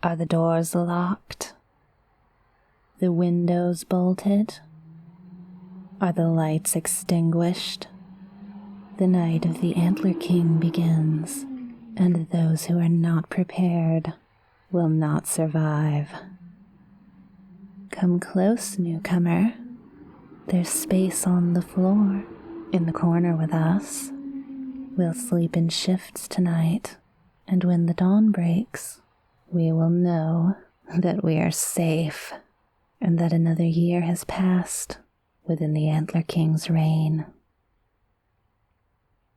Are the doors locked? The windows bolted? Are the lights extinguished? The night of the Antler King begins, and those who are not prepared will not survive. Come close, newcomer. There's space on the floor, in the corner with us. We'll sleep in shifts tonight, and when the dawn breaks, we will know that we are safe, and that another year has passed within the Antler King's reign.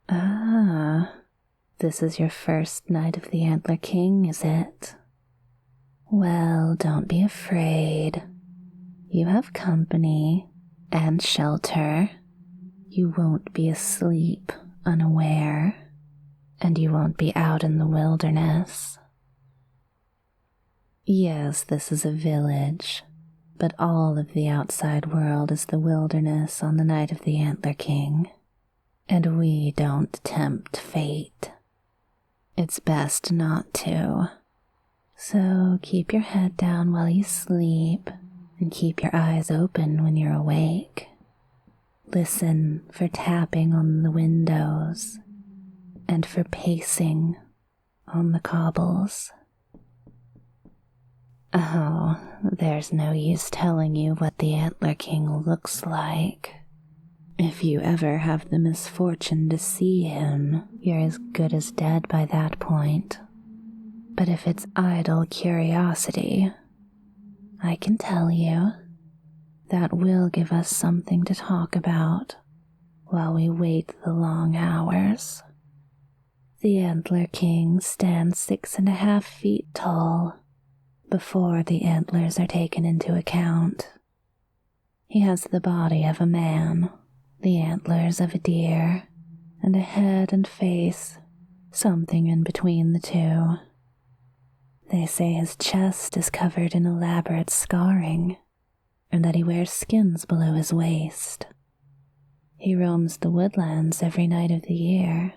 Ah, this is your first night of the Antler King, is it? Well, don't be afraid. You have company and shelter. You won't be asleep, unaware, and you won't be out in the wilderness. Yes, this is a village, but all of the outside world is the wilderness on the night of the Antler King, and we don't tempt fate. It's best not to. So keep your head down while you sleep, and keep your eyes open when you're awake. Listen for tapping on the windows, and for pacing on the cobbles. Oh, there's no use telling you what the Antler King looks like. If you ever have the misfortune to see him, you're as good as dead by that point. But if it's idle curiosity, I can tell you that will give us something to talk about while we wait the long hours. The Antler King stands 6.5 feet tall before the antlers are taken into account. He has the body of a man, the antlers of a deer, and a head and face something in between the two. They say his chest is covered in elaborate scarring, and that he wears skins below his waist. He roams the woodlands every night of the year,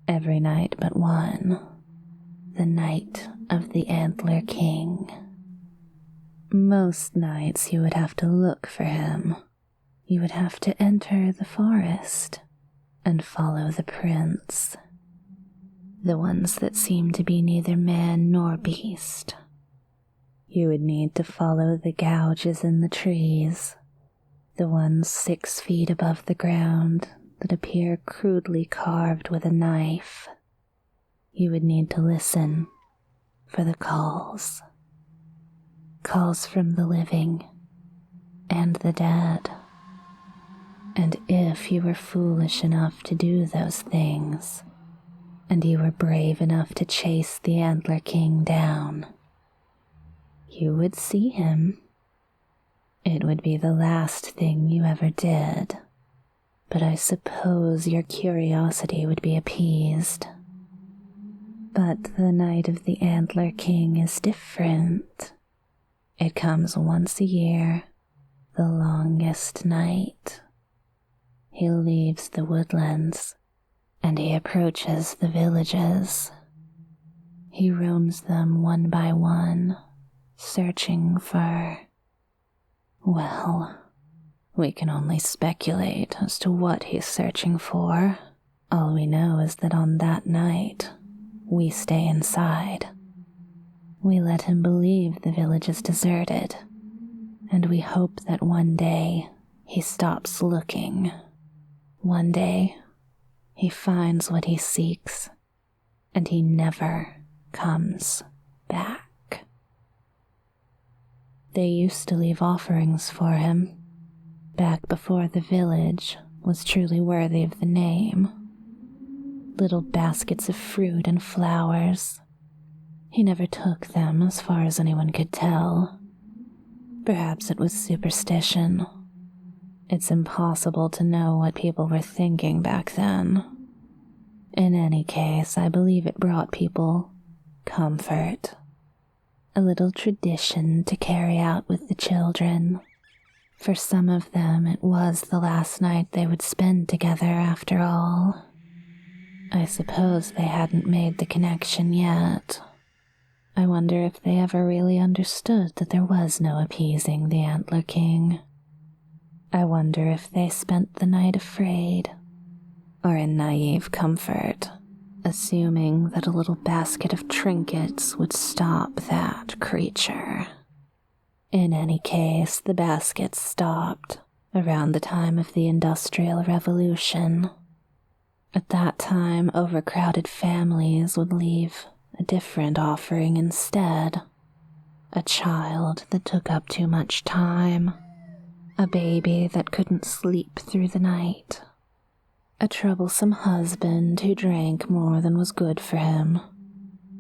every night but one, the night of the Antler King. Most nights you would have to look for him. You would have to enter the forest and follow the prints, the ones that seem to be neither man nor beast. You would need to follow the gouges in the trees, the ones 6 feet above the ground that appear crudely carved with a knife. You would need to listen for the calls. Calls from the living and the dead. And if you were foolish enough to do those things, and you were brave enough to chase the Antler King down, you would see him. It would be the last thing you ever did, but I suppose your curiosity would be appeased. But the night of the Antler King is different. It comes once a year, the longest night. He leaves the woodlands, and he approaches the villages. He roams them one by one, searching for... Well, we can only speculate as to what he's searching for. All we know is that on that night, we stay inside. We let him believe the village is deserted, and we hope that one day he stops looking. One day, he finds what he seeks, and he never comes back. They used to leave offerings for him, back before the village was truly worthy of the name. Little baskets of fruit and flowers. He never took them as far as anyone could tell. Perhaps it was superstition. It's impossible to know what people were thinking back then. In any case, I believe it brought people comfort. A little tradition to carry out with the children. For some of them, it was the last night they would spend together after all. I suppose they hadn't made the connection yet. I wonder if they ever really understood that there was no appeasing the Antler King. I wonder if they spent the night afraid, or in naive comfort, assuming that a little basket of trinkets would stop that creature. In any case, the baskets stopped around the time of the Industrial Revolution. At that time, overcrowded families would leave a different offering instead. A child that took up too much time. A baby that couldn't sleep through the night. A troublesome husband who drank more than was good for him.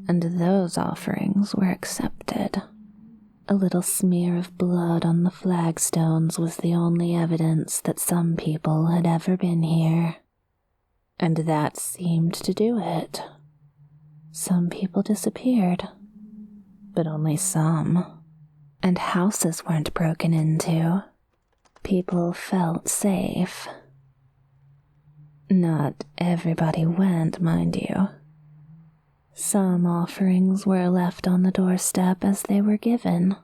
And those offerings were accepted. A little smear of blood on the flagstones was the only evidence that some people had ever been here. And that seemed to do it. Some people disappeared, but only some. And houses weren't broken into. People felt safe. Not everybody went, mind you. Some offerings were left on the doorstep as they were given.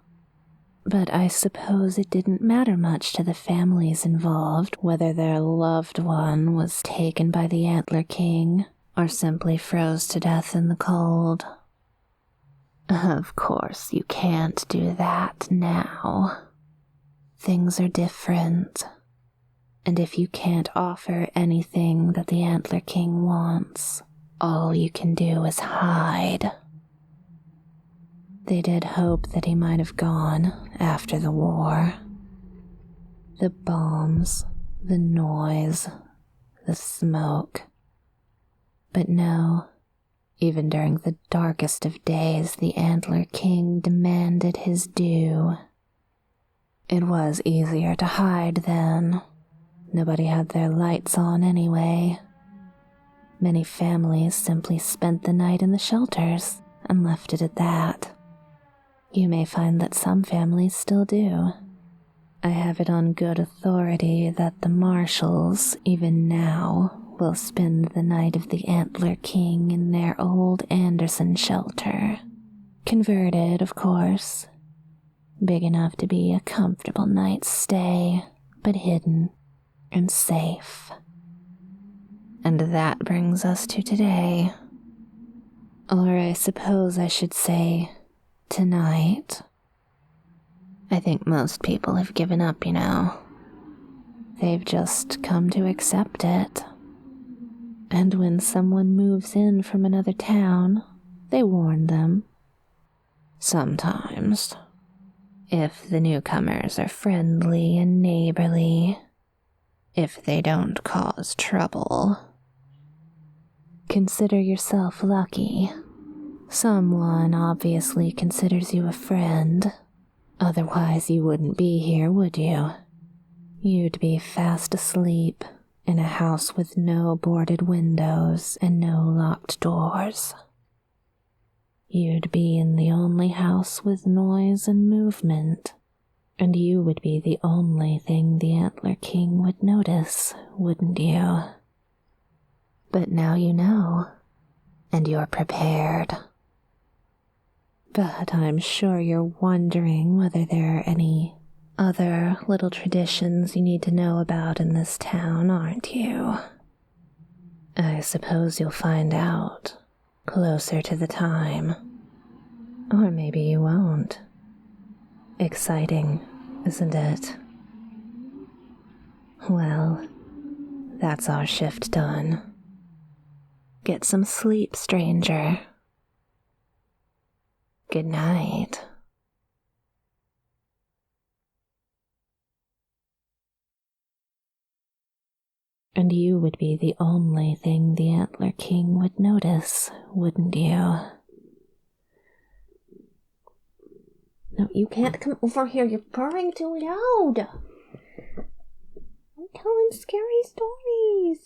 But I suppose it didn't matter much to the families involved whether their loved one was taken by the Antler King or simply froze to death in the cold. Of course, you can't do that now. Things are different. And if you can't offer anything that the Antler King wants, all you can do is hide. They did hope that he might have gone after the war. The bombs, the noise, the smoke. But no, even during the darkest of days, the Antler King demanded his due. It was easier to hide then. Nobody had their lights on anyway. Many families simply spent the night in the shelters and left it at that. You may find that some families still do. I have it on good authority that the marshals, even now, will spend the night of the Antler King in their old Anderson shelter. Converted, of course. Big enough to be a comfortable night's stay, but hidden and safe. And that brings us to today. Or I suppose I should say, tonight. I think most people have given up, you know. They've just come to accept it. And when someone moves in from another town, they warn them. Sometimes. If the newcomers are friendly and neighborly. If they don't cause trouble. Consider yourself lucky. Someone obviously considers you a friend. Otherwise you wouldn't be here, would you? You'd be fast asleep in a house with no boarded windows and no locked doors. You'd be in the only house with noise and movement, and you would be the only thing the Antler King would notice, wouldn't you? But now you know, and you're prepared. But I'm sure you're wondering whether there are any other little traditions you need to know about in this town, aren't you? I suppose you'll find out closer to the time. Or maybe you won't. Exciting, isn't it? Well, that's our shift done. Get some sleep, stranger. Good night. And you would be the only thing the Antler King would notice, wouldn't you? No, you can't come over here. You're purring too loud. I'm telling scary stories.